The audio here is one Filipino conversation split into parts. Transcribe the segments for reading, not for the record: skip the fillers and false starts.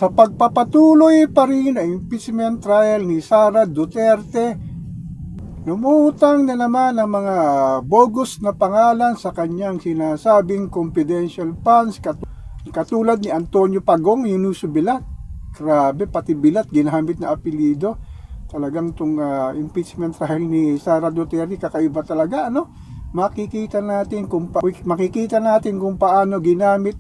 Sa pagpapatuloy pa rin ang impeachment trial ni Sara Duterte, lumutang na naman ang mga bogus na pangalan sa kanyang sinasabing confidential funds katulad ni Antonio Pagong, Yunuso Bilat. Grabe, pati Bilat ginamit na apelido. Talagang itong impeachment trial ni Sara Duterte kakaiba talaga, ano? Makikita natin kung paano ginamit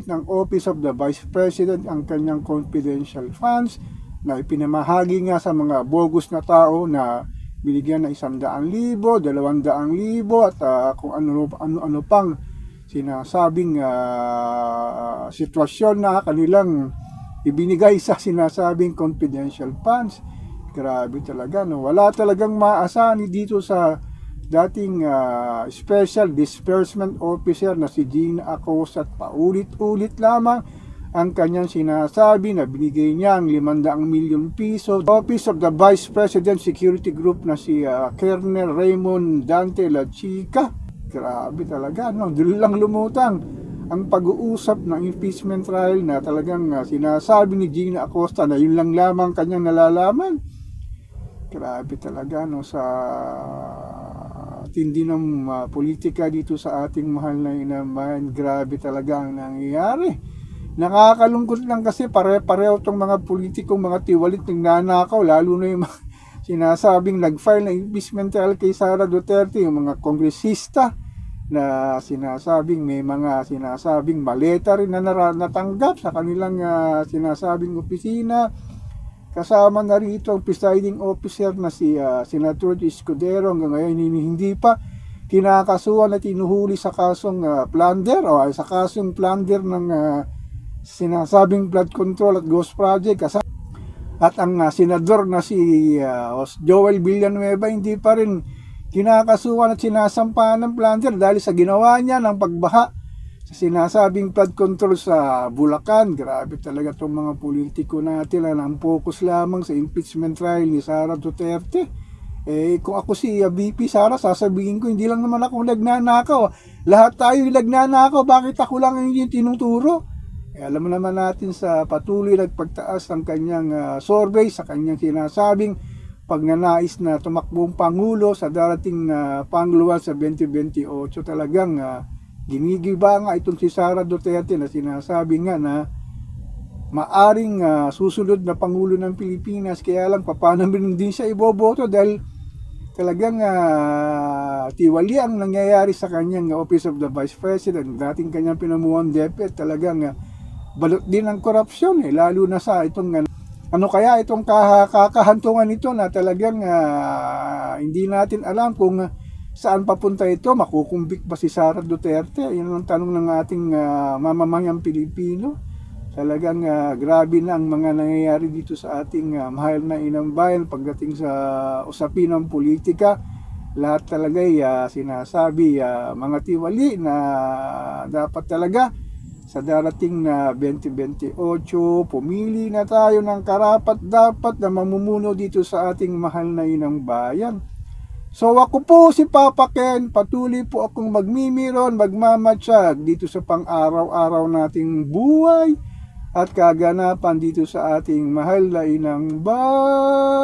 ng Office of the Vice President ang kanyang confidential funds na ipinamahagi nga sa mga bogus na tao na binigyan ng 100,000, 200,000 at kung ano pang sinasabing sitwasyon na kanilang ibinigay sa sinasabing confidential funds. Grabe talaga, no? Wala talagang maasahan dito sa dating Special Disbursement Officer na si Gina Acosta, at paulit-ulit lamang ang kanyang sinasabi na binigay niya ang 500 milyon piso. Office of the Vice President Security Group na si Colonel Raymond Dante La Chica. Grabe talaga, no? Doon lang lumutang ang pag-uusap ng impeachment trial na talagang sinasabi ni Gina Acosta na yun lang lamang kanyang nalalaman. Grabe talaga, no, sa tindi ng politika dito sa ating mahal na inaman. Grabe talaga ang nangyayari. Nakakalungkot lang kasi pare-pareho tong mga politikong mga tiwalit ng nanakaw, lalo na yung mga sinasabing nag-file ng impeachment trial kay Sara Duterte, yung mga kongresista na may mga sinasabing maleta rin na natanggap sa kanilang sinasabing opisina. Kasama na rito ang presiding officer na si Senator Escudero, hanggang ngayon hindi pa kinakasuhan at tinuhuli sa kasong plunder o sa kasong plunder ng sinasabing flood control at ghost project. At ang senador na si Joel Villanueva hindi pa rin kinakasuhan at sinasampahan ng plunder dahil sa ginawa niya ng pagbaha sa sinasabing flood control sa Bulacan. Grabe talaga itong mga politiko natin na ang focus lamang sa impeachment trial ni Sara Duterte. Kung ako si VP Sara, sasabihin ko, hindi lang naman ako nagnanakaw. Lahat tayo nagnanakaw, bakit ako lang yung tinuturo? Alam mo naman natin sa patuloy nagpagtaas ng kanyang survey, sa kanyang sinasabing pagnanais na tumakbong Pangulo sa darating na pangluwan sa 2028, talagang ginigiba nga itong si Sara Duterte na sinasabi nga na maaring susunod na Pangulo ng Pilipinas. Kaya lang paano din siya iboboto dahil talagang tiwali ang nangyayari sa kanyang Office of the Vice President. Dating kanyang pinamuhang DepEd, talagang balot din ang korupsyon, lalo na sa itong ano kaya itong kakahantungan nito na talagang hindi natin alam kung saan papunta ito. Makukumbik ba si Sara Duterte? Yan ang tanong ng ating mamamayang Pilipino. Talagang grabe na ang mga nangyayari dito sa ating mahal na inang bayan pagdating sa usapin ng politika. Lahat talaga sinasabi mga tiwali na dapat talaga sa darating na 2028 pumili na tayo ng karapat-dapat na mamumuno dito sa ating mahal na inang bayan. So ako po si Papa Ken, patuloy po akong magmimiron, magmamatsyag dito sa pang-araw-araw nating buhay at kaganapan dito sa ating mahal na inang bayan.